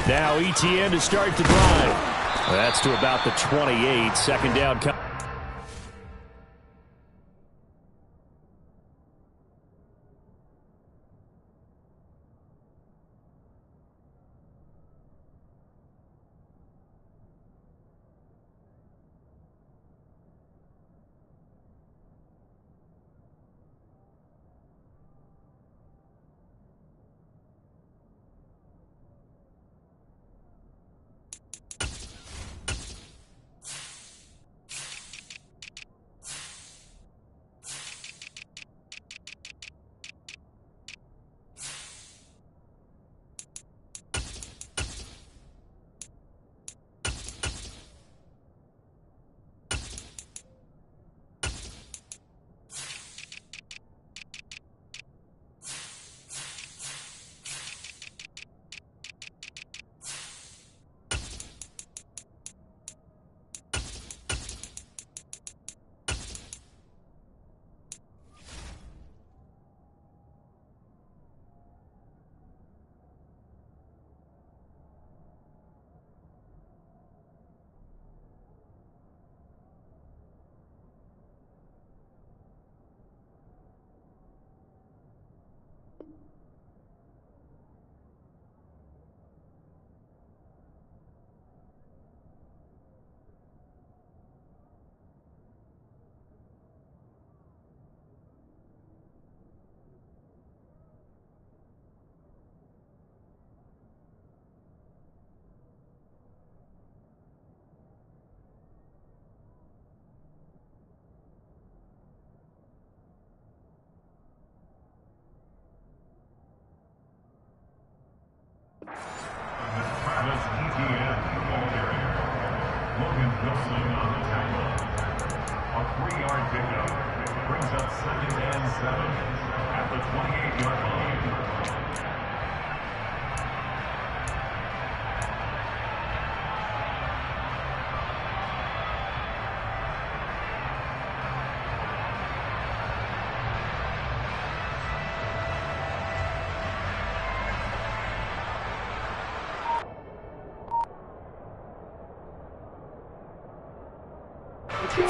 Now ETN to start the drive. That's to about the 28. Second down.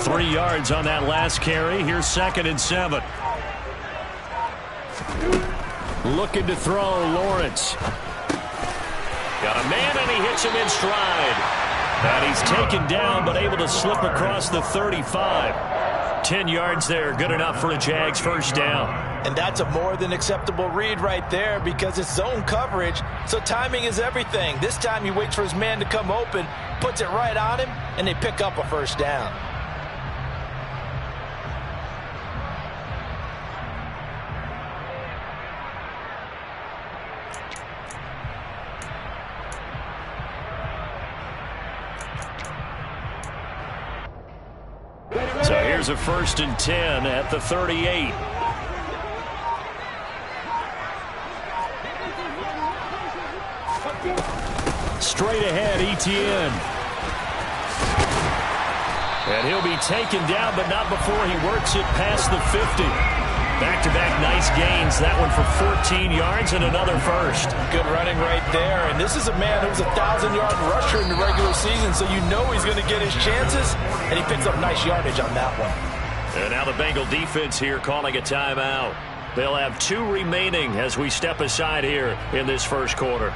Three yards on that last carry. Here's 2nd and 7. Looking to throw, Lawrence. Got a man, and he hits him in stride. And he's taken down, but able to slip across the 35. 10 yards there, good enough for a Jags first down. And that's a more than acceptable read right there because it's zone coverage, so timing is everything. This time he waits for his man to come open, puts it right on him, and they pick up a first down. So here's a 1st and 10 at the 38. Straight ahead, ETN. And he'll be taken down, but not before he works it past the 50. Back-to-back nice gains. That one for 14 yards and another first. Good running right there. And this is a man who's a 1,000-yard rusher in the regular season, so you know he's going to get his chances, and he picks up nice yardage on that one. And now the Bengal defense here calling a timeout. They'll have 2 remaining as we step aside here in this first quarter.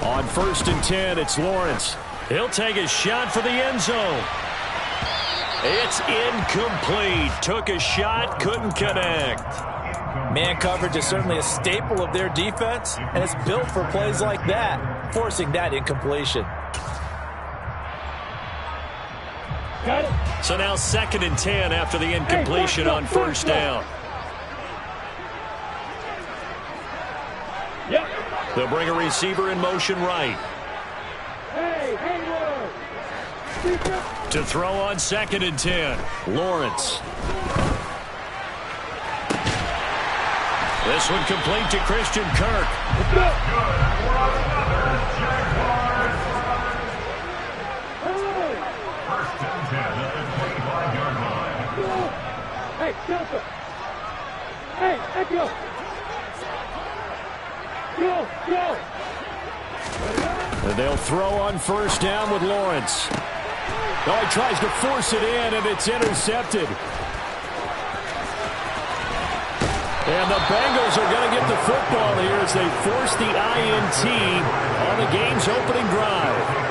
On 1st and 10, it's Lawrence. He'll take a shot for the end zone. It's incomplete. Took a shot, couldn't connect. Man coverage is certainly a staple of their defense, and it's built for plays like that, forcing that incompletion. So now 2nd and 10 after the incompletion on first down. They'll bring a receiver in motion right. To throw on 2nd and 10. Lawrence. This one complete to Christian Kirk. Hey, Delta. Hey, Echo. Go. And they'll throw on 1st down with Lawrence. Oh, he tries to force it in, and it's intercepted. And the Bengals are going to get the football here as they force the INT on the game's opening drive.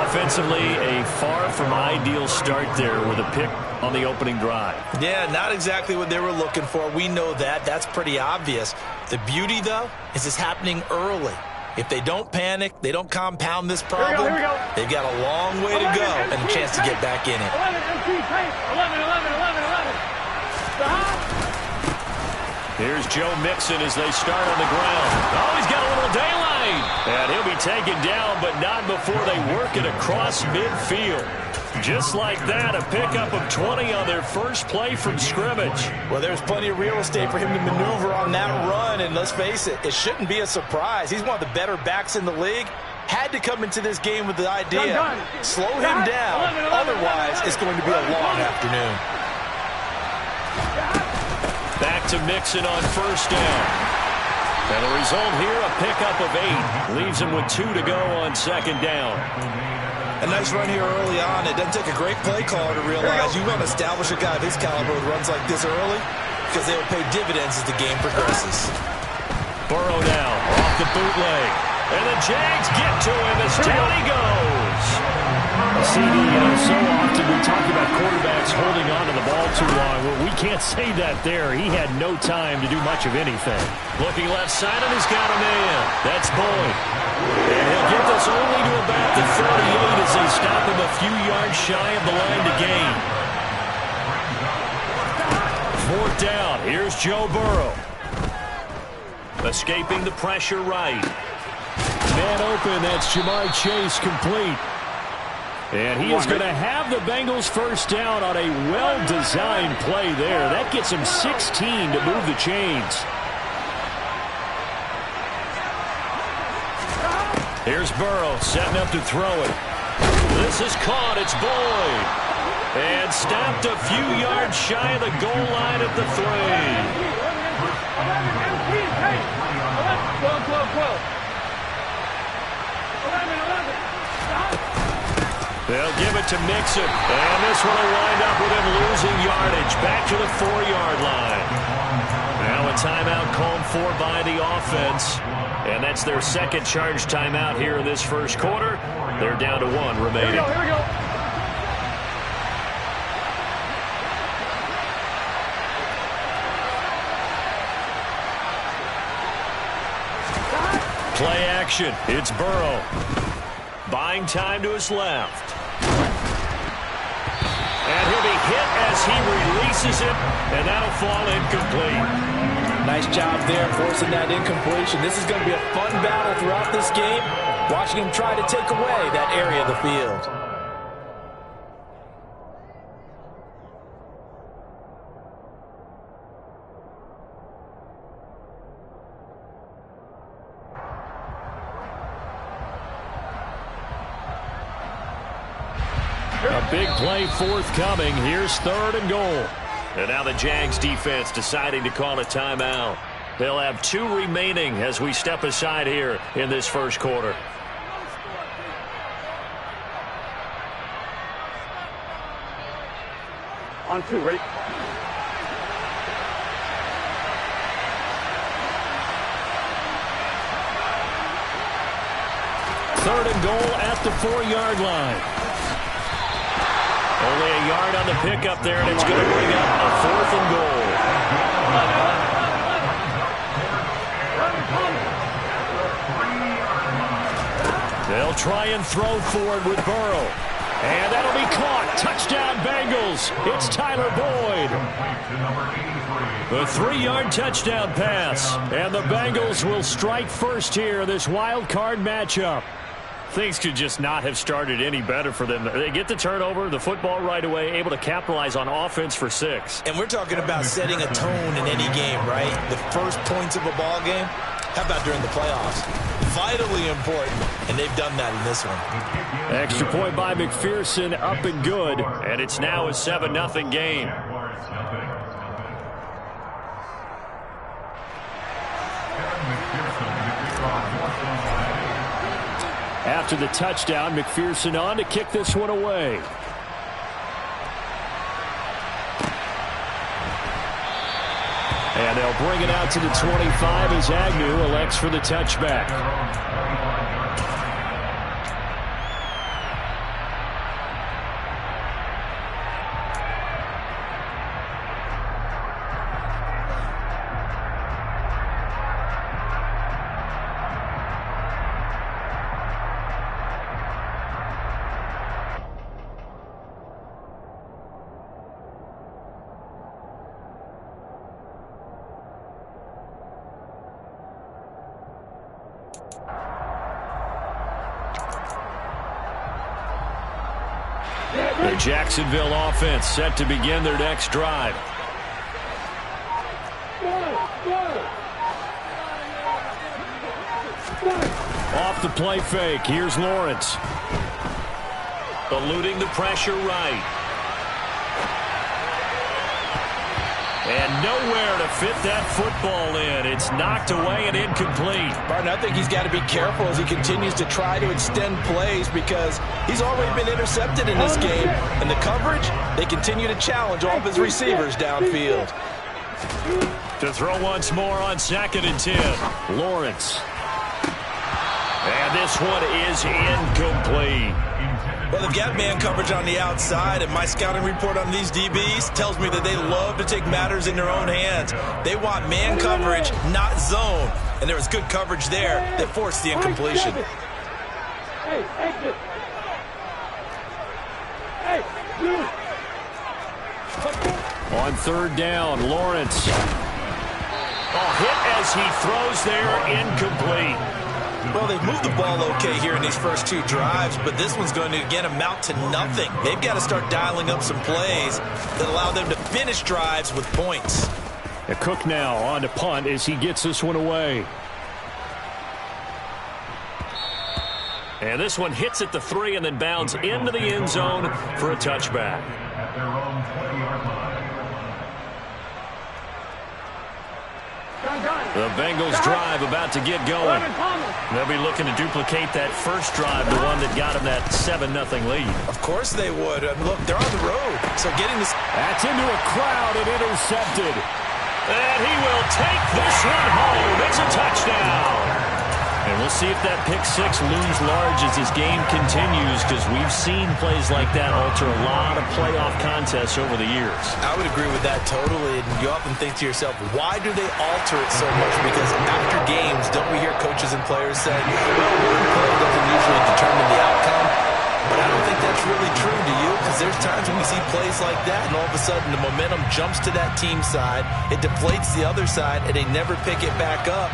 Offensively, a far from ideal start there with a pick on the opening drive. Yeah, not exactly what they were looking for. We know that. That's pretty obvious. The beauty, though, is it's happening early. If they don't panic, they don't compound this problem, they've got a long way to go and a chance to get back in it. 11. Here's Joe Mixon as they start on the ground. Oh, he's got a little daylight. And he'll be taken down, but not before they work it across midfield. Just like that, a pickup of 20 on their first play from scrimmage. Well, there's plenty of real estate for him to maneuver on that run, and let's face it, it shouldn't be a surprise. He's one of the better backs in the league. Had to come into this game with the idea, slow him down, otherwise it's going to be a long afternoon. Back to Mixon on 1st down. And the result here, a pickup of 8. Leaves him with 2 to go on 2nd down. A nice run here early on. It doesn't take a great play caller to realize you want to establish a guy of his caliber with runs like this early because they will pay dividends as the game progresses. Burrow now off the bootleg. And the Jags get to him as down he goes. CD, so often we talk about quarterbacks holding on to the ball too long. Well, we can't say that there. He had no time to do much of anything. Looking left side, and he's got a man. That's Boyd. And he'll get this only to about the 38 as they stop him a few yards shy of the line to gain. 4th down. Here's Joe Burrow. Escaping the pressure right. Man open. That's Jamar Chase complete. And he is going to have the Bengals 1st down on a well-designed play there. That gets him 16 to move the chains. Here's Burrow setting up to throw it. This is caught. It's Boyd. And stopped a few yards shy of the goal line at the 3. They'll give it to Mixon. And this one will wind up with him losing yardage. Back to the 4-yard line. Now a timeout called for by the offense. And that's their 2nd charge timeout here in this 1st quarter. They're down to 1 remaining. Here we go. Play action. It's Burrow. Buying time to his left. And he'll be hit as he releases it, and that'll fall incomplete. Nice job there forcing that incompletion. This is going to be a fun battle throughout this game, watching him try to take away that area of the field. A big play forthcoming. Here's 3rd and goal. And now the Jags defense deciding to call a timeout. They'll have 2 remaining as we step aside here in this 1st quarter. On 2, ready? Third and goal at the 4-yard line. Only a yard on the pickup there, and it's going to bring up a 4th and goal. They'll try and throw forward with Burrow. And that'll be caught. Touchdown, Bengals. throws. It's Tyler Boyd. The 3-yard touchdown pass. And the Bengals will strike first here in this wild card matchup. Things could just not have started any better for them. They get the turnover, the football right away, able to capitalize on offense for 6. And we're talking about setting a tone in any game, right? The first points of a ball game. How about during the playoffs? Vitally important, and they've done that in this one. Extra point by McPherson, up and good. And it's now a 7-0 game. After the touchdown, McPherson on to kick this one away. And they'll bring it out to the 25 as Agnew elects for the touchback. The Jacksonville offense set to begin their next drive. Off the play fake. Here's Lawrence. Eluding the pressure right. And nowhere to fit that football in. It's knocked away and incomplete. Martin, I think he's got to be careful as he continues to try to extend plays because he's already been intercepted in this game. And the coverage, they continue to challenge all of his receivers downfield. To throw once more on 2nd and 10. Lawrence. And this one is incomplete. Well, they've got man coverage on the outside, and my scouting report on these DBs tells me that they love to take matters in their own hands. They want man coverage, not zone. And there was good coverage there that forced the incompletion. On 3rd down, Lawrence. Hit as he throws there, incomplete. Well, they've moved the ball okay here in these first 2 drives, but this one's going to, again, amount to nothing. They've got to start dialing up some plays that allow them to finish drives with points. Cook now on to punt as he gets this one away. And this one hits at the 3 and then bounds into the end zone for a touchback. At their own 20-yard line. The Bengals drive about to get going. They'll be looking to duplicate that first drive, the one that got them that 7-0 lead. Of course they would. Look, they're on the road, so getting this... That's into a crowd and intercepted. And he will take this one home. It's a touchdown. And we'll see if that pick 6 looms large as this game continues, because we've seen plays like that alter a lot of playoff contests over the years. I would agree with that totally. And you often think to yourself, why do they alter it so much? Because after games, don't we hear coaches and players say, well, one play doesn't usually determine the outcome? But I don't think that's really true to you, because there's times when we see plays like that, and all of a sudden the momentum jumps to that team side, it deflates the other side, and they never pick it back up.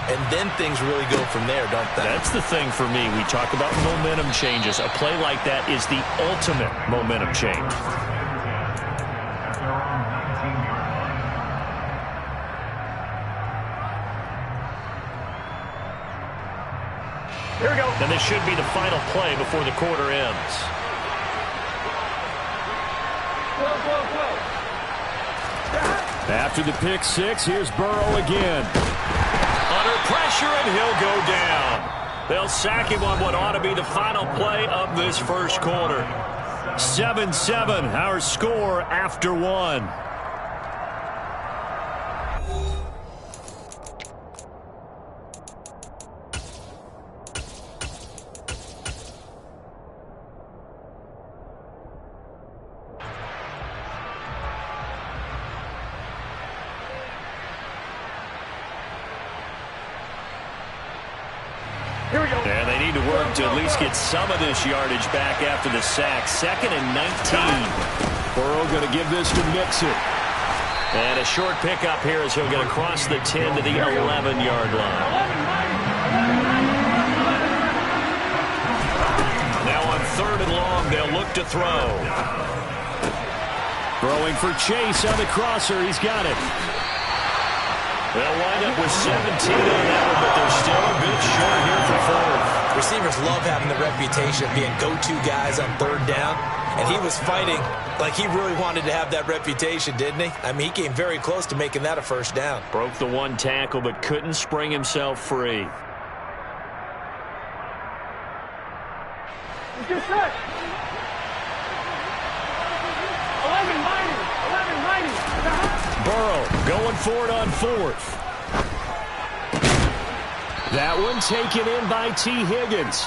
And then things really go from there, don't they? That's the thing for me. We talk about momentum changes. A play like that is the ultimate momentum change. Here we go. And this should be the final play before the quarter ends. After the pick 6, here's Burrow again. Under pressure, and he'll go down. They'll sack him on what ought to be the final play of this first quarter. 7-7, our score after 1. Here we go. And they need to work to at least get some of this yardage back after the sack. 2nd and 19. Burrow going to give this to Mixon. And a short pickup here as he'll get across the 10 to the 11-yard line. Now on 3rd and long, they'll look to throw. Throwing for Chase on the crosser. He's got it. They'll wind up with 17 on that one, but they're still a bit short here for 4th. Receivers love having the reputation of being go-to guys on 3rd down. And he was fighting like he really wanted to have that reputation, didn't he? I mean, he came very close to making that a 1st down. Broke the 1 tackle, but couldn't spring himself free. Get set. 11 mighty. Burrow going for it on 4th. That one taken in by T. Higgins.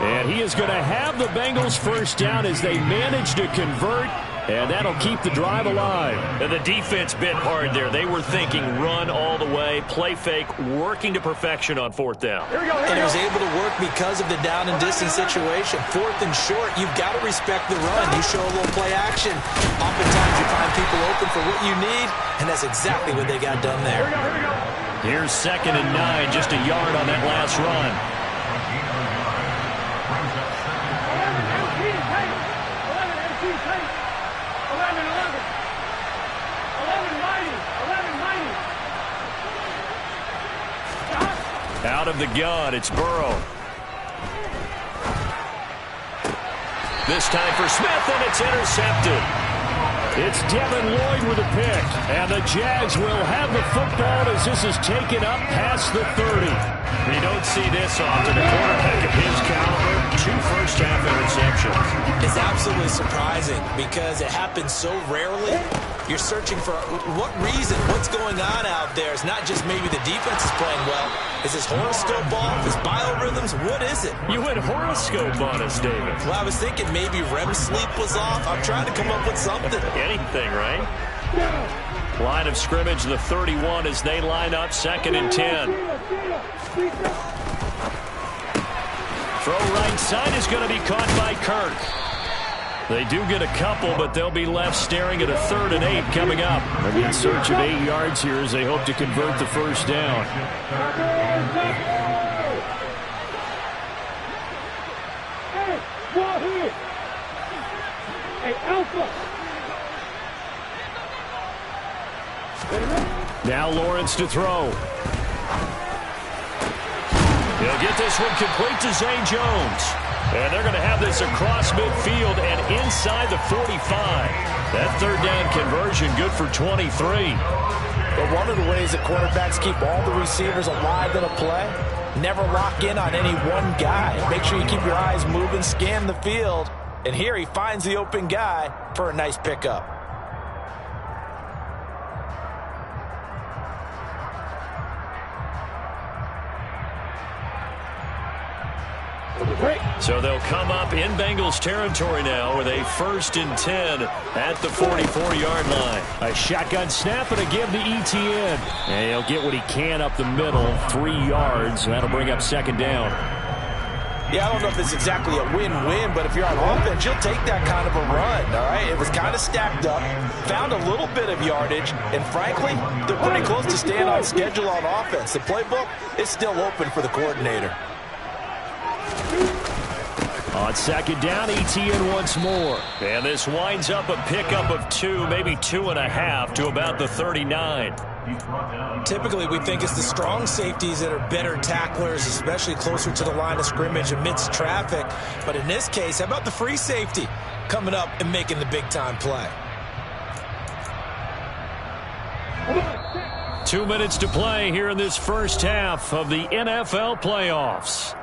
And he is going to have the Bengals 1st down as they manage to convert, and that'll keep the drive alive. And the defense bit hard there. They were thinking run all the way, play fake, working to perfection on 4th down. And it was able to work because of the down and distance situation. 4th and short, you've got to respect the run. You show a little play action. Oftentimes you find people open for what you need, and that's exactly what they got done there. Here's 2nd and 9, just a yard on that last run. Out of the gun, it's Burrow. This time for Smith, and it's intercepted. It's Devin Lloyd with a pick, and the Jags will have the football as this is taken up past the 30. We don't see this often. A quarterback of his caliber, 2 first-half interceptions. It's absolutely surprising because it happens so rarely. You're searching for what reason, what's going on out there. It's not just maybe the defense is playing well. Is his horoscope off? His biorhythms? What is it? You went horoscope on us, David. Well, I was thinking maybe REM sleep was off. I'm trying to come up with something. Anything, right? Line of scrimmage, the 31 as they line up 2nd and 10. Throw right side is going to be caught by Kirk. They do get a couple, but they'll be left staring at a 3rd and 8 coming up. They'll be in search of 8 yards here as they hope to convert the 1st down. Hey, Alpha. Now Lawrence to throw. He'll get this one complete to Zay Jones. And they're going to have this across midfield and inside the 45. That 3rd down conversion good for 23. But one of the ways that quarterbacks keep all the receivers alive in a play, never lock in on any one guy. Make sure you keep your eyes moving, scan the field. And here he finds the open guy for a nice pickup. So they'll come up in Bengals territory now with a 1st and 10 at the 44-yard line. A shotgun snap and a give to Etienne. And he'll get what he can up the middle, 3 yards. And that'll bring up 2nd down. Yeah, I don't know if it's exactly a win-win, but if you're on offense, you'll take that kind of a run, all right? It was kind of stacked up, found a little bit of yardage, and frankly, they're pretty close to staying on schedule on offense. The playbook is still open for the coordinator. On 2nd down, Etienne once more. And this winds up a pickup of 2, maybe 2.5 to about the 39. Typically, we think it's the strong safeties that are better tacklers, especially closer to the line of scrimmage amidst traffic. But in this case, how about the free safety coming up and making the big-time play? 2 minutes to play here in this 1st half of the NFL playoffs.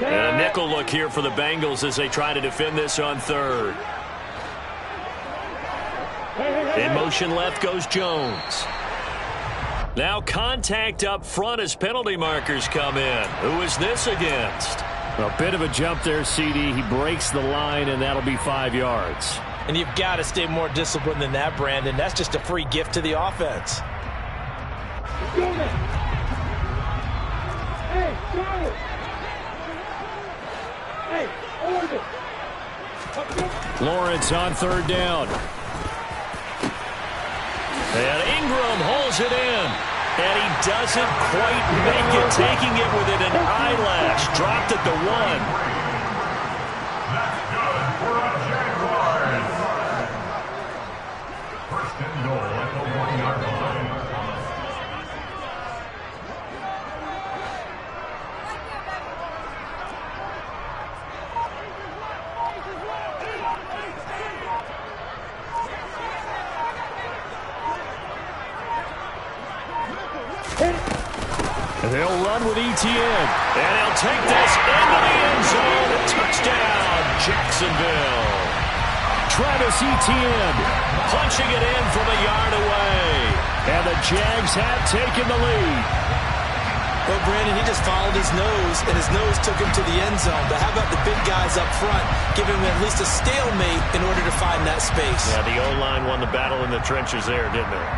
And a nickel look here for the Bengals as they try to defend this on 3rd. In motion left goes Jones. Now contact up front as penalty markers come in. Who is this against? A bit of a jump there, CD. He breaks the line, and that'll be 5 yards. And you've got to stay more disciplined than that, Brandon. That's just a free gift to the offense. Hey, Charlie! Hey, hold it! Lawrence on third down. And Ingram holds it in. And he doesn't quite make it, taking it within an eyelash. Dropped at the 1. That's good for a Jaguars. First and goal at the 1-yard line. They'll run with Etienne. And he'll take this into the end zone. Touchdown, Jacksonville. Travis Etienne punching it in from a yard away. And the Jags have taken the lead. Well, Brandon, he just followed his nose, and his nose took him to the end zone. But how about the big guys up front, giving him at least a stalemate in order to find that space? Yeah, the O-line won the battle in the trenches there, didn't it?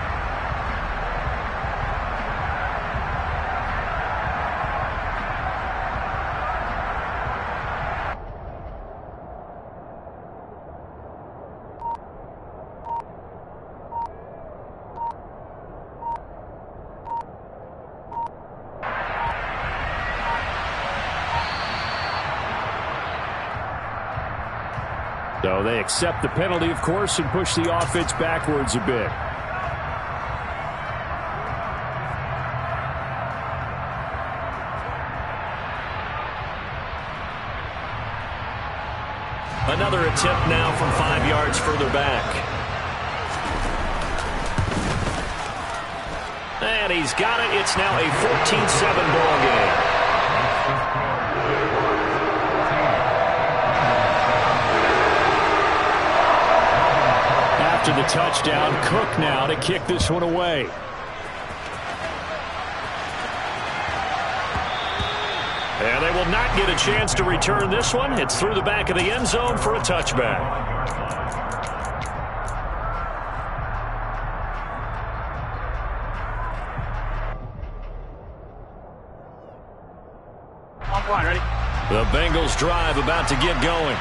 So they accept the penalty, of course, and push the offense backwards a bit. Another attempt now from 5 yards further back. And he's got it. It's now a 14-7 ball game. After the touchdown, Cook now to kick this one away. And they will not get a chance to return this one. It's through the back of the end zone for a touchback. Ready? The Bengals drive about to get going.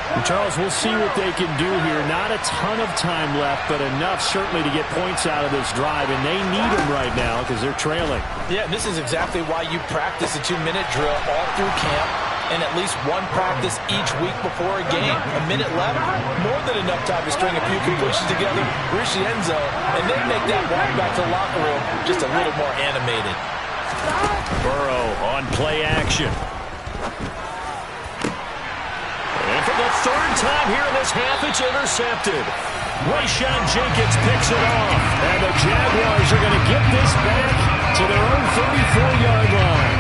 And Charles, we'll see what they can do here. Not a ton of time left, but enough certainly to get points out of this drive, and they need them right now because they're trailing. Yeah, this is exactly why you practice a 2-minute drill all through camp and at least one practice each week before a game. A minute left, more than enough time to string a few completions together, reach the end zone, and then make that walk back to the locker room just a little more animated. Burrow on play action. And for the third time here in this half, it's intercepted. Rayshawn Jenkins picks it off. And the Jaguars are going to get this back to their own 34-yard line.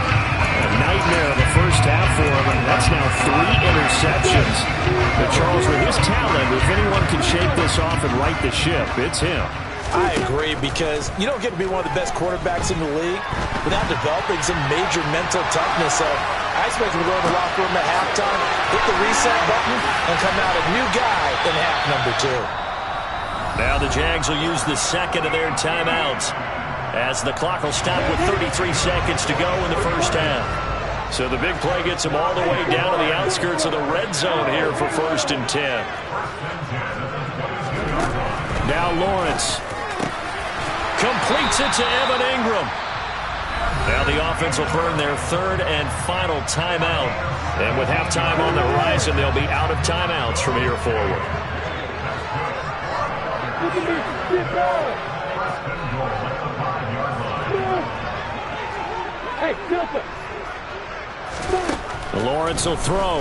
A nightmare of the first half for him, and that's now 3 interceptions. But Charles, with his talent, if anyone can shake this off and right the ship, it's him. I agree, because you don't get to be one of the best quarterbacks in the league without developing some major mental toughness. So I expect him to go in the locker room at halftime, hit the reset button, and come out a new guy in half number 2. Now the Jags will use the second of their timeouts as the clock will stop with 33 seconds to go in the first half. So the big play gets them all the way down to the outskirts of the red zone here for 1st and 10. Now Lawrence completes it to Evan Ingram. Now the offense will burn their 3rd and final timeout. And with halftime on the horizon, they'll be out of timeouts from here forward. Hey, Silver! Lawrence will throw.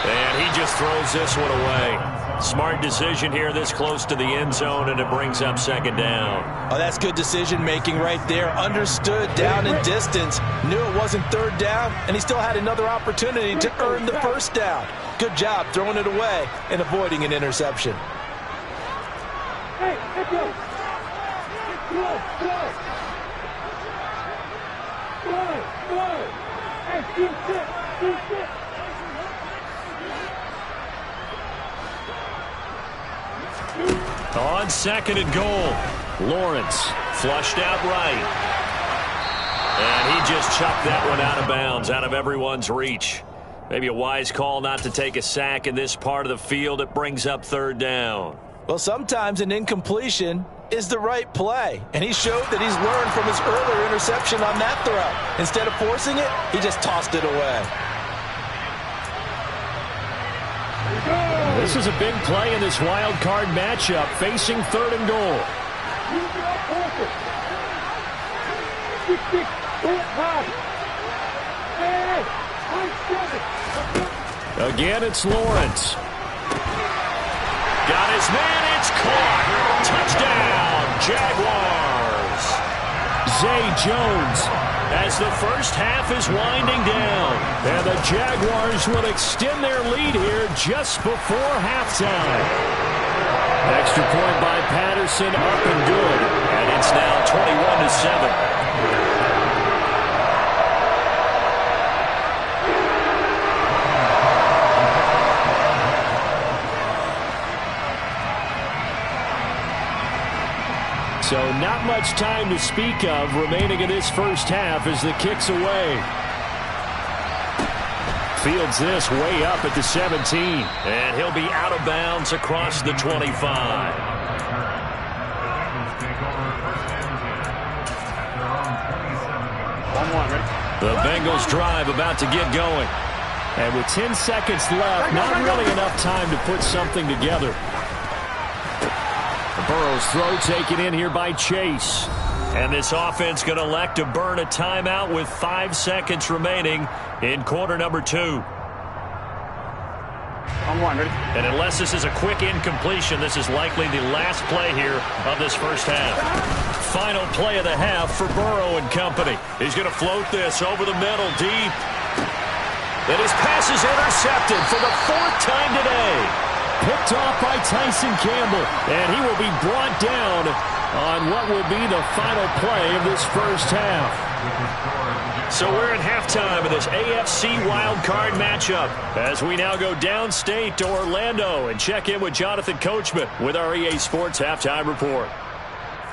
And he just throws this one away. Smart decision here this close to the end zone, and it brings up 2nd down. Oh, that's good decision-making right there. Understood down and distance. Knew it wasn't 3rd down, and he still had another opportunity to earn the 1st down. Good job throwing it away and avoiding an interception. Hey, let's go! Go! Go! Go! Go! Hey, On 2nd and goal, Lawrence flushed out right. And he just chucked that one out of bounds, out of everyone's reach. Maybe a wise call not to take a sack in this part of the field. It brings up 3rd down. Well, sometimes an incompletion is the right play. And he showed that he's learned from his earlier interception on that throw. Instead of forcing it, he just tossed it away. This is a big play in this wild card matchup, facing 3rd and goal. Again, it's Lawrence. Got his man, it's caught. Touchdown, Jaguars. Zay Jones, as the first half is winding down. And the Jaguars will extend their lead here just before halftime. Extra point by Patterson, up and good. And it's now 21-7. So not much time to speak of remaining in this first half as the kick's away. Fields this way up at the 17. And he'll be out of bounds across the 25. The Bengals drive about to get going. And with 10 seconds left, not really enough time to put something together. Burrow's throw taken in here by Chase. And this offense going to elect to burn a timeout with 5 seconds remaining in quarter number 2. And unless this is a quick incompletion, this is likely the last play here of this first half. Final play of the half for Burrow and company. He's going to float this over the middle deep. And his pass is intercepted for the 4th time today. Picked off by Tyson Campbell, and he will be brought down on what will be the final play of this first half. So we're at halftime of this AFC wildcard matchup as we now go downstate to Orlando and check in with Jonathan Coachman with our EA Sports Halftime Report.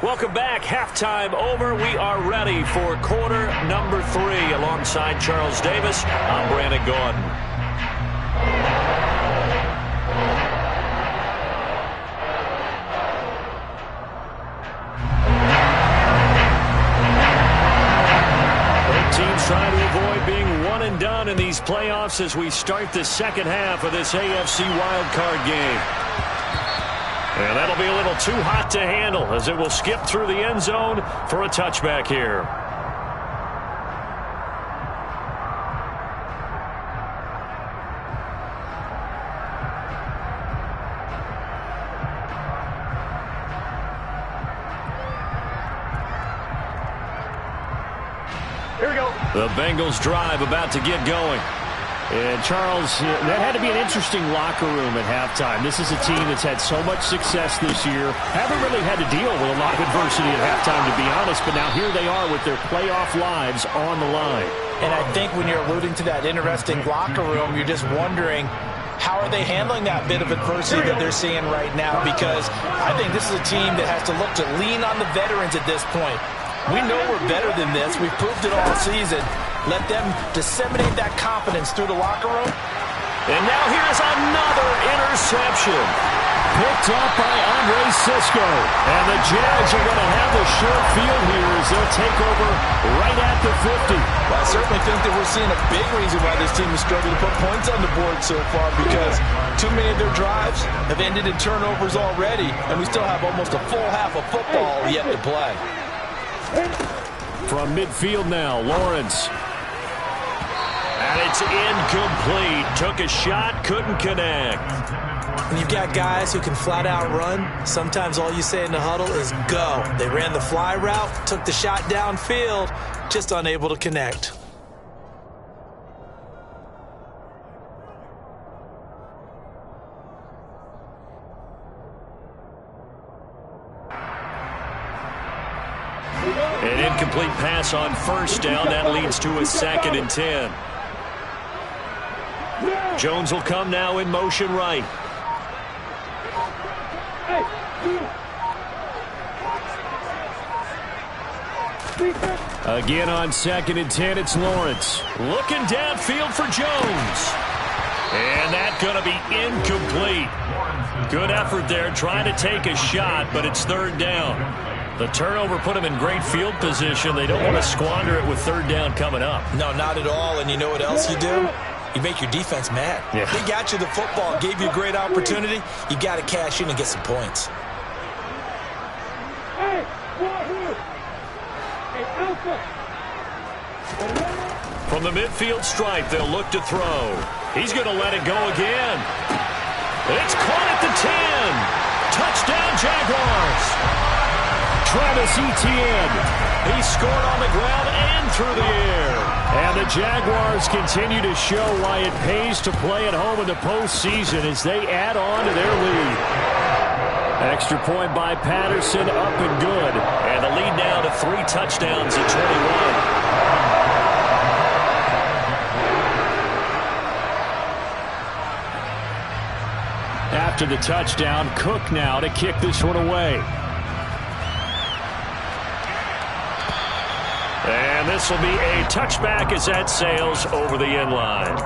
Welcome back. Halftime over. We are ready for quarter number 3 alongside Charles Davis. I'm Brandon Gordon. Trying to avoid being one and done in these playoffs as we start the second half of this AFC wildcard game. And that'll be a little too hot to handle as it will skip through the end zone for a touchback here. Here we go. The Bengals drive about to get going. And Charles, that had to be an interesting locker room at halftime. This is a team that's had so much success this year. Haven't really had to deal with a lot of adversity at halftime, to be honest. But now here they are with their playoff lives on the line. And I think when you're alluding to that interesting locker room, you're just wondering, how are they handling that bit of adversity that they're seeing right now? Because I think this is a team that has to look to lean on the veterans at this point. We know we're better than this. We've proved it all season. Let them disseminate that confidence through the locker room. And now here's another interception. Picked up by Andre Sisco. And the Jags are going to have the short field here as they'll take over right at the 50. Well, I certainly think that we're seeing a big reason why this team is struggling to put points on the board so far, because too many of their drives have ended in turnovers already, and we still have almost a full half of football yet to play. From midfield now, Lawrence. And it's incomplete. Took a shot, couldn't connect. When you've got guys who can flat out run, sometimes all you say in the huddle is go. They ran the fly route, took the shot downfield, just unable to connect. An incomplete pass on first down. That leads to a 2nd and 10. Jones will come now in motion right. Again on 2nd and 10, it's Lawrence. Looking downfield for Jones. And that's going to be incomplete. Good effort there, trying to take a shot, but it's 3rd down. The turnover put them in great field position. They don't want to squander it with 3rd down coming up. No, not at all. And you know what else you do? You make your defense mad. Yeah. They got you the football, gave you a great opportunity. You got to cash in and get some points. From the midfield stripe, they'll look to throw. He's going to let it go again. It's caught at the 10. Touchdown, Jaguars. Travis Etienne. He scored on the ground and through the air. And the Jaguars continue to show why it pays to play at home in the postseason as they add on to their lead. Extra point by Patterson, up and good. And the lead now to 3 touchdowns at 21. After the touchdown, Cook now to kick this one away. And this will be a touchback as that sails over the end line.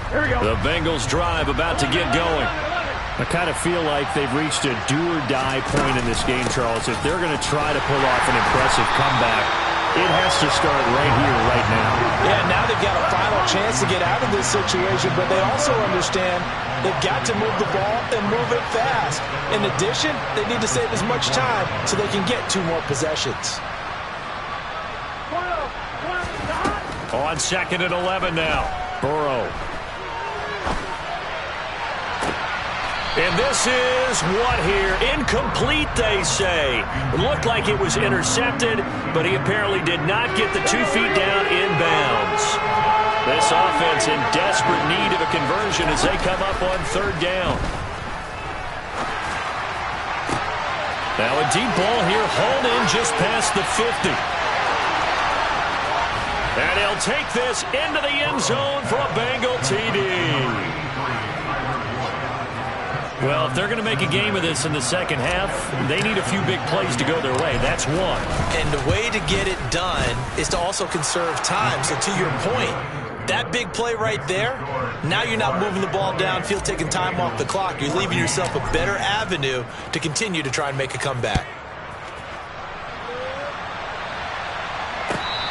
Here we go. The Bengals drive about to get going. I kind of feel like they've reached a do-or-die point in this game, Charles. If they're going to try to pull off an impressive comeback, it has to start right here, right now. Yeah, now they've got a final chance to get out of this situation, but they also understand they've got to move the ball and move it fast. In addition, they need to save as much time so they can get 2 more possessions. On 2nd and 11 now. Burrow. And this is what here? Incomplete, they say. It looked like it was intercepted, but he apparently did not get the 2 feet down inbounds. This offense in desperate need of a conversion as they come up on 3rd down. Now a deep ball here, hauled in just past the 50. And he'll take this into the end zone for a Bengal TD. Well, if they're going to make a game of this in the second half, they need a few big plays to go their way. That's one. And the way to get it done is to also conserve time. So to your point, that big play right there, now you're not moving the ball downfield, taking time off the clock. You're leaving yourself a better avenue to continue to try and make a comeback.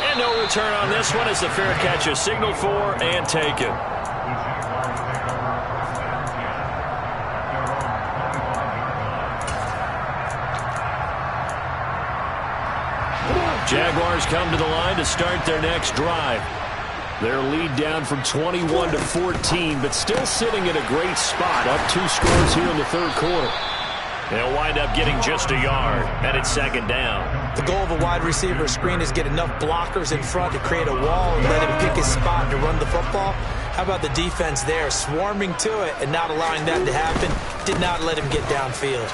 And no return on this one as the fair catch is signaled for and taken. Jaguars come to the line to start their next drive. Their lead down from 21 to 14, but still sitting in a great spot. Up 2 scores here in the 3rd quarter. They'll wind up getting just a yard, and it's 2nd down. The goal of a wide receiver screen is get enough blockers in front to create a wall and let him pick his spot to run the football. How about the defense there, swarming to it and not allowing that to happen? Did not let him get downfield.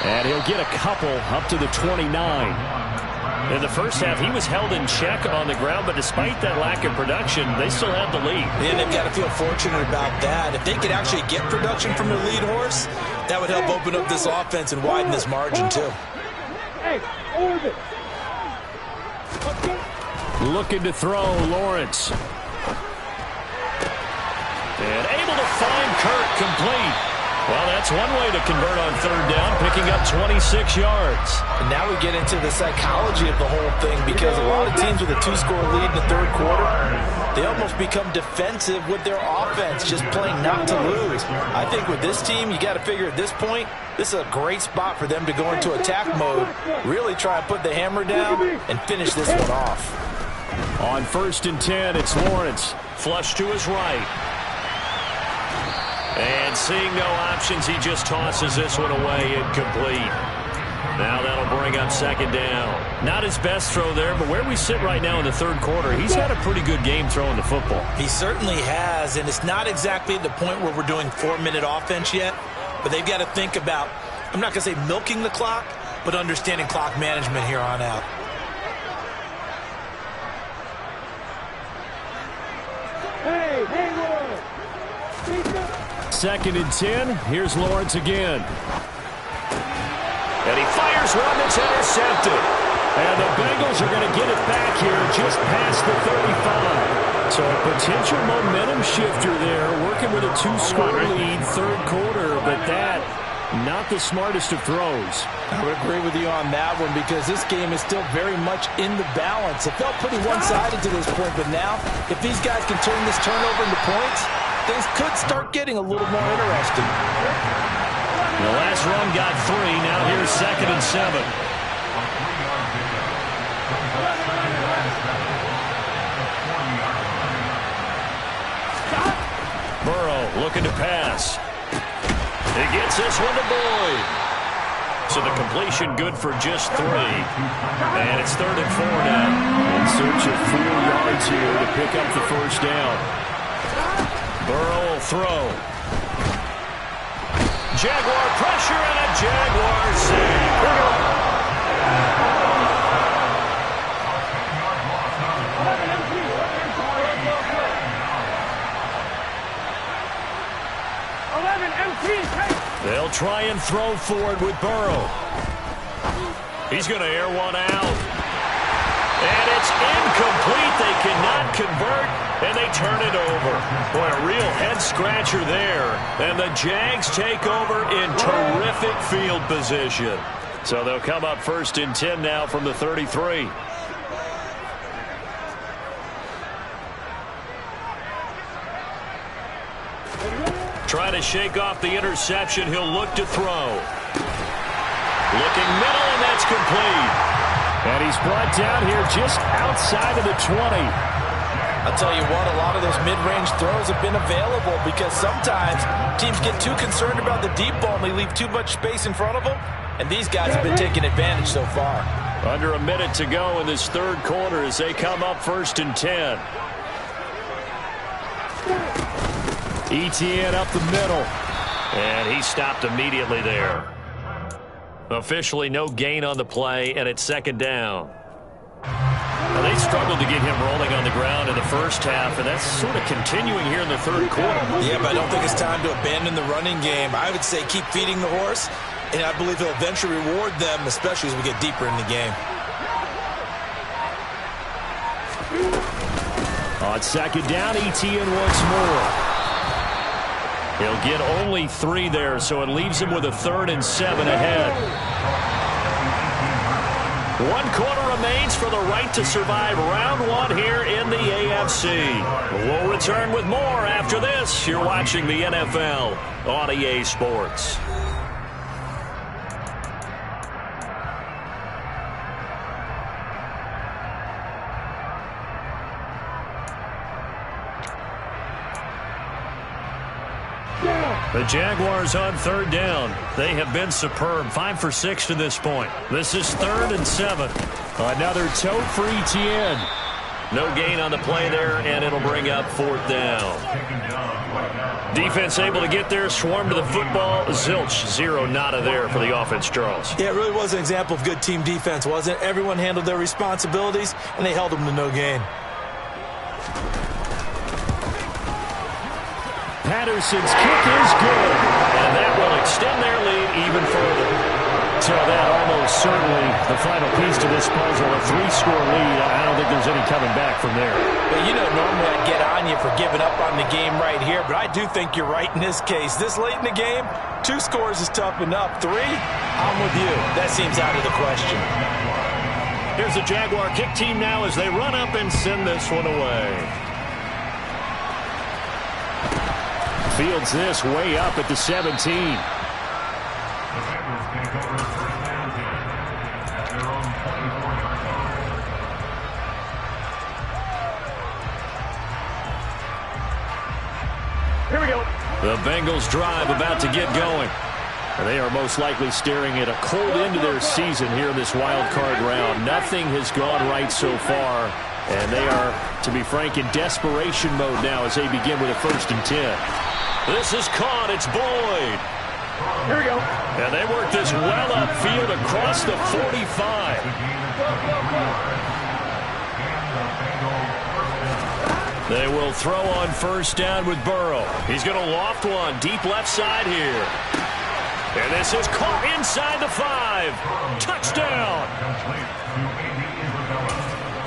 And he'll get a couple up to the 29. In the first half, he was held in check on the ground, but despite that lack of production, they still have the lead. And they've got to feel fortunate about that. If they could actually get production from their lead horse, that would help open up this offense and widen this margin, too. Hey, hold it. Looking to throw, Lawrence. And able to find Kirk complete. Well, that's one way to convert on 3rd down, picking up 26 yards. And now we get into the psychology of the whole thing, because a lot of teams with a 2-score lead in the 3rd quarter, they almost become defensive with their offense, just playing not to lose. I think with this team, you got to figure at this point, this is a great spot for them to go into attack mode, really try and put the hammer down and finish this one off. On 1st and 10, it's Lawrence. Flush to his right. And seeing no options, he just tosses this one away, incomplete. Now that'll bring up 2nd down. Not his best throw there, but where we sit right now in the 3rd quarter, he's had a pretty good game throwing the football. He certainly has, and it's not exactly at the point where we're doing 4-minute offense yet. but they've got to think about, I'm not going to say milking the clock, but understanding clock management here on out. Hey, Lawrence. 2nd and 10. Here's Lawrence again. And he fires one that's intercepted. And the Bengals are going to get it back here just past the 35. So a potential momentum shifter there, working with a 2-score lead, 3rd quarter, but that, not the smartest of throws. I would agree with you on that one because this game is still very much in the balance. It felt pretty one-sided to this point, but now, if these guys can turn this turnover into points, things could start getting a little more interesting. The last run got 3. Now here's 2nd and 7. Burrow looking to pass. He gets this one to Boyd. So the completion good for just 3. And it's 3rd and 4 now. In search of 4 yards here to pick up the 1st down. Burrow will throw. Jaguar pressure and a Jaguar save. They'll try and throw for it with Burrow. He's going to air one out. And it's incomplete. They cannot convert, and they turn it over. Boy, a real head-scratcher there. And the Jags take over in terrific field position. So they'll come up 1st and 10 now from the 33. Trying to shake off the interception. He'll look to throw. Looking middle, and that's complete. And he's brought down here just outside of the 20. I'll tell you what, a lot of those mid-range throws have been available because sometimes teams get too concerned about the deep ball and they leave too much space in front of them. And these guys have been taking advantage so far. Under a minute to go in this 3rd quarter as they come up 1st and 10. Etienne up the middle. And he stopped immediately there. Officially no gain on the play, and it's 2nd down. Well, they struggled to get him rolling on the ground in the 1st half, and that's sort of continuing here in the 3rd quarter. Yeah, but I don't think it's time to abandon the running game. I would say keep feeding the horse, and I believe he'll eventually reward them, especially as we get deeper in the game. On 2nd down, Etienne once more. He'll get only 3 there, so it leaves him with a 3rd and 7 ahead. 1 quarter remains for the right to survive round 1 here in the AFC. We'll return with more after this. You're watching the NFL on EA Sports. The Jaguars on 3rd down. They have been superb. 5 for 6 to this point. This is 3rd and 7. Another toe for Etienne. No gain on the play there, and it'll bring up 4th down. Defense able to get there, swarm to the football. Zilch, 0 nada there for the offense, Charles. Yeah, it really was an example of good team defense, wasn't it? Everyone handled their responsibilities, and they held them to no gain. Patterson's kick is good, and that will extend their lead even further. So that almost certainly the final piece to this puzzle, a 3-score lead. I don't think there's any coming back from there. Well, you know, normally I'd get on you for giving up on the game right here, but I do think you're right in this case. This late in the game, 2 scores is tough enough. 3, I'm with you. That seems out of the question. Here's the Jaguar kick team now as they run up and send this one away. Fields this way up at the 17. Here we go. The Bengals drive about to get going. And they are most likely staring at a cold end to their season here in this wild card round. Nothing has gone right so far. And they are, to be frank, in desperation mode now as they begin with a 1st and 10. This is caught. It's Boyd. Here we go. And they work this well upfield across the 45. They will throw on first down with Burrow. He's going to loft one deep left side here. And this is caught inside the 5. Touchdown.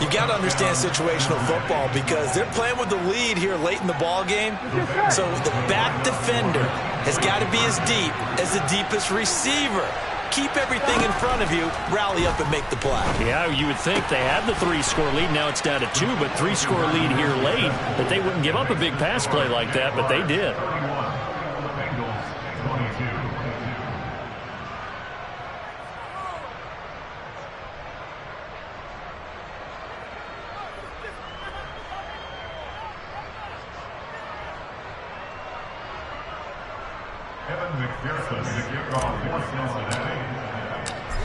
You got to understand situational football because they're playing with the lead here late in the ball game. So the back defender has got to be as deep as the deepest receiver. Keep everything in front of you, rally up and make the play. Yeah, you would think they had the 3-score lead. Now it's down to 2, but 3-score lead here late, that they wouldn't give up a big pass play like that, but they did.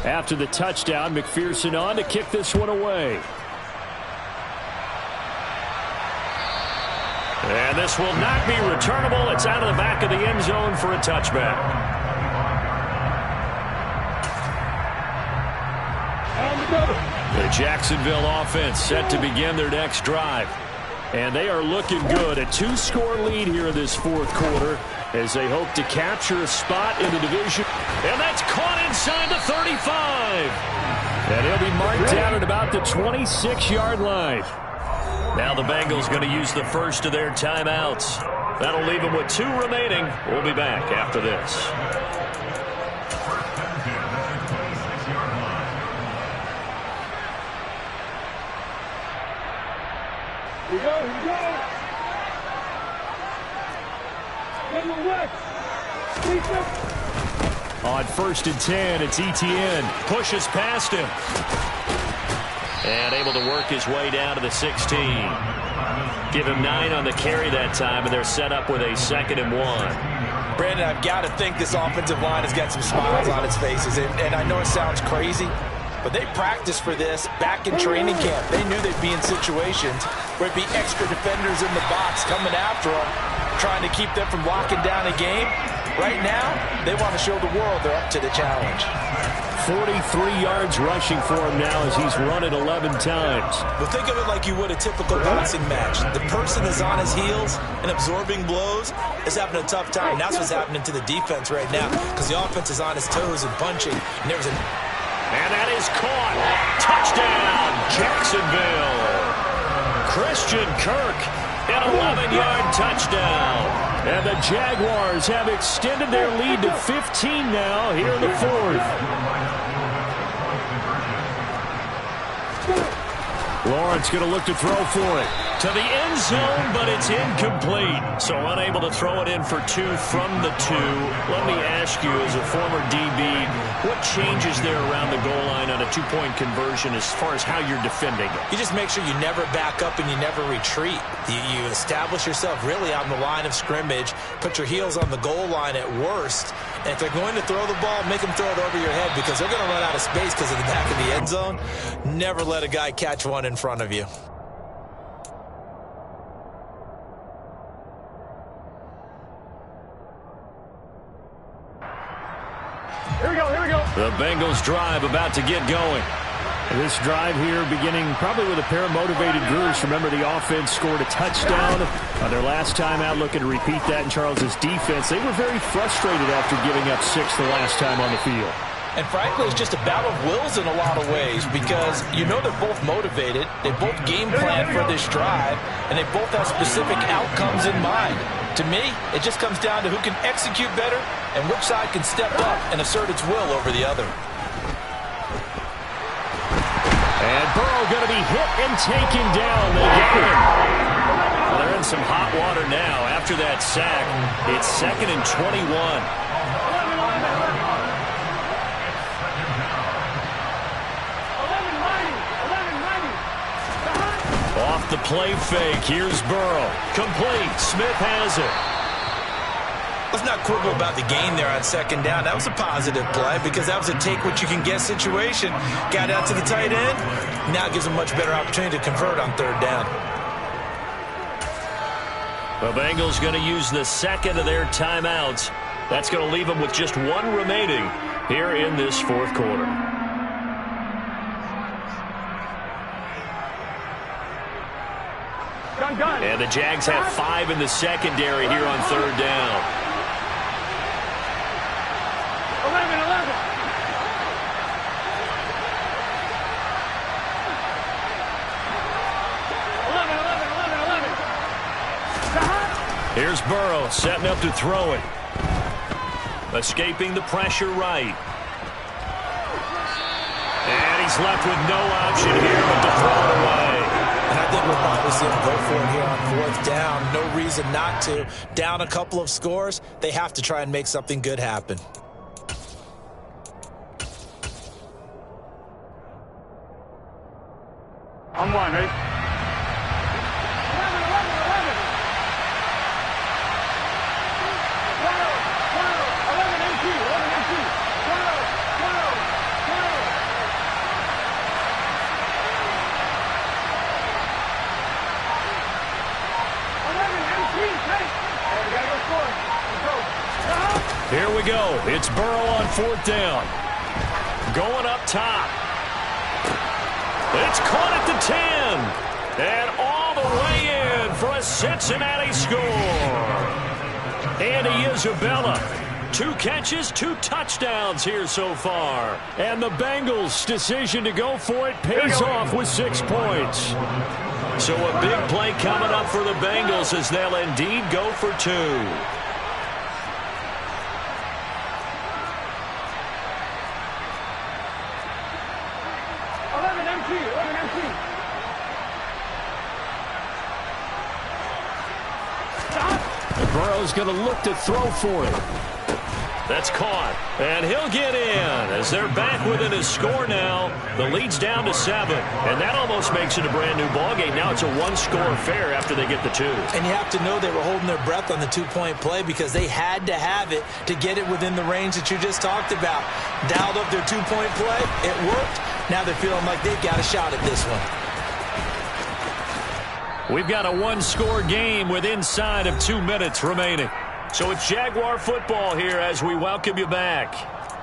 After the touchdown, McPherson on to kick this one away. And this will not be returnable. It's out of the back of the end zone for a touchback. The Jacksonville offense set to begin their next drive. And they are looking good. A 2-score lead here in this fourth quarter as they hope to capture a spot in the division. And that's caught inside the 35. And he'll be marked down at about the 26-yard line. Now the Bengals going to use the first of their timeouts. That'll leave them with 2 remaining. We'll be back after this. Here we go, here we go. On 1st and 10, it's Etienne. Pushes past him. And able to work his way down to the 16. Give him 9 on the carry that time, and they're set up with a 2nd and 1. Brandon, I've got to think this offensive line has got some smiles on its faces. And I know it sounds crazy, but they practiced for this back in training camp. They knew they'd be in situations where it'd be extra defenders in the box coming after them, trying to keep them from locking down a game. Right now, they want to show the world they're up to the challenge. 43 yards rushing for him now as he's run it 11 times. Well, think of it like you would a typical boxing match. The person is on his heels and absorbing blows is having a tough time. That's what's happening to the defense right now because the offense is on his toes and punching. And there's And that is caught. Touchdown, Jacksonville. Christian Kirk, an 11-yard touchdown. And the Jaguars have extended their lead to 15 now here in the 4th. Lawrence going to look to throw for it. To the end zone, but it's incomplete. So unable to throw it in for 2 from the 2. Let me ask you, as a former DB, what changes there around the goal line on a 2-point conversion as far as how you're defending it? You just make sure you never back up and you never retreat. You establish yourself really on the line of scrimmage, put your heels on the goal line at worst, and if they're going to throw the ball, make them throw it over your head because they're going to run out of space because of the back of the end zone. Never let a guy catch one in front of you. Here we go, here we go. The Bengals drive about to get going. This drive here beginning probably with a pair of motivated groups. Remember, the offense scored a touchdown on their last time out, looking to repeat that in Charles's defense. They were very frustrated after giving up 6 the last time on the field. And frankly, it's just a battle of wills in a lot of ways because you know they're both motivated, they both game plan for this drive, and they both have specific outcomes in mind. To me, it just comes down to who can execute better and which side can step up and assert its will over the other. And Burrow going to be hit and taken down. They get him. Well, they're in some hot water now. After that sack, it's 2nd and 21. Off the play fake. Here's Burrow. Complete. Smith has it. Let's not quibble about the gain there on 2nd down. That was a positive play because that was a take-what-you-can-get situation. Got out to the tight end. Now it gives them a much better opportunity to convert on 3rd down. The Bengals going to use the 2nd of their timeouts That's going to leave them with just one remaining here in this fourth quarter. And the Jags have 5 in the secondary here on third down. 11. Here's Burrow setting up to throw it. Escaping the pressure right. And he's left with no option here but to throw it away. And I think we'll probably see him go for it here on fourth down. No reason not to. Down a couple of scores, they have to try and make something good happen. I'm one, ready? 11. 11. Here we go. It's Burrow on fourth down. Going up top. It's caught at the 10. And all the way in for a Cincinnati score. Andy Isabella. 2 catches, 2 touchdowns here so far. And the Bengals' decision to go for it pays off with 6 points. So a big play coming up for the Bengals as they'll indeed go for 2. 11 MT. And Burrow's going to look to throw for it. That's caught. And he'll get in as they're back within a score now. The lead's down to 7. And that almost makes it a brand-new ballgame. Now it's a 1-score affair after they get the 2. And you have to know they were holding their breath on the 2-point play because they had to have it to get it within the range that you just talked about. Dialed up their 2-point play. It worked. Now they're feeling like they've got a shot at this one. We've got a 1-score game with inside of 2 minutes remaining. So it's Jaguar football here as we welcome you back.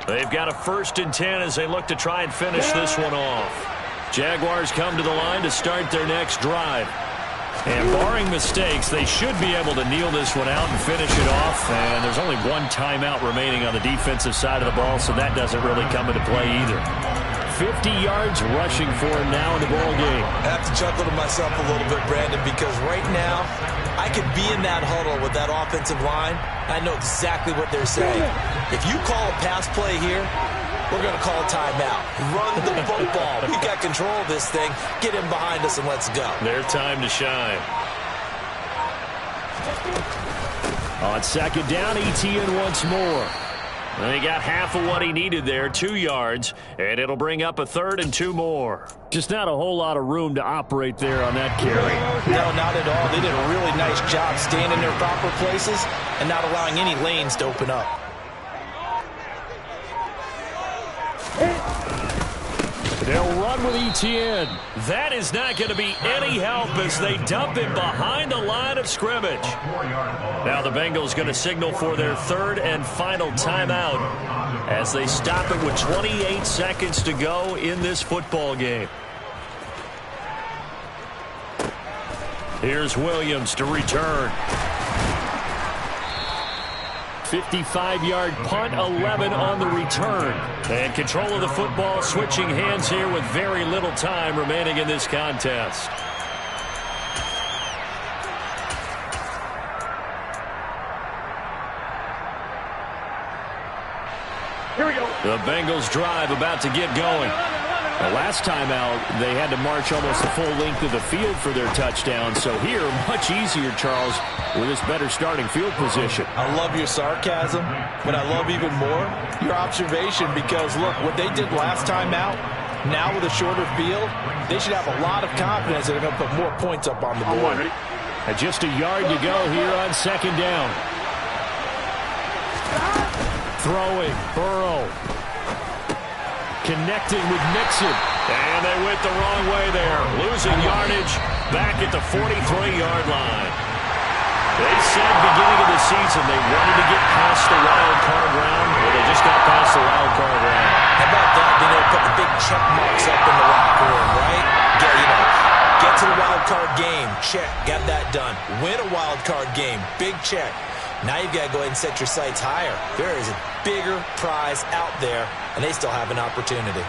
They've got a 1st and 10 as they look to try and finish this one off. Jaguars come to the line to start their next drive. And barring mistakes, they should be able to kneel this one out and finish it off. And there's only 1 timeout remaining on the defensive side of the ball, so that doesn't really come into play either. 50 yards rushing for him now in the ball game. I have to chuckle to myself a little bit, Brandon, because right now I could be in that huddle with that offensive line. I know exactly what they're saying. If you call a pass play here, we're going to call a timeout. Run the football. We've got control of this thing. Get him behind us and let's go. Their time to shine. On second down, Etienne once more. And he got half of what he needed there, 2 yards, and it'll bring up a 3rd and 2 more. Just not a whole lot of room to operate there on that carry. No, not at all. They did a really nice job staying in their proper places and not allowing any lanes to open up. They'll run with Etienne. That is not going to be any help as they dump him behind the line of scrimmage. Now the Bengals going to signal for their 3rd and final timeout as they stop it with 28 seconds to go in this football game. Here's Williams to return. 55-yard punt, 11 on the return. And control of the football, switching hands here with very little time remaining in this contest. Here we go. The Bengals drive about to get going. The last time out, they had to march almost the full length of the field for their touchdown. So here, much easier, Charles, with this better starting field position. I love your sarcasm, but I love even more your observation because, look, what they did last time out, now with a shorter field, they should have a lot of confidence that they're going to put more points up on the board. And just a yard to go here on second down. Throwing, Burrow. Connecting with Mixon. And they went the wrong way there. Losing yardage back at the 43-yard line. They said beginning of the season they wanted to get past the wild card round. Well, they just got past the wild card round. How about that? Being able to put the big check marks up in the locker room, right? Get to the wild card game. Check. Got that done. Win a wild card game. Big check. Now you've got to go ahead and set your sights higher. There is a bigger prize out there, and they still have an opportunity.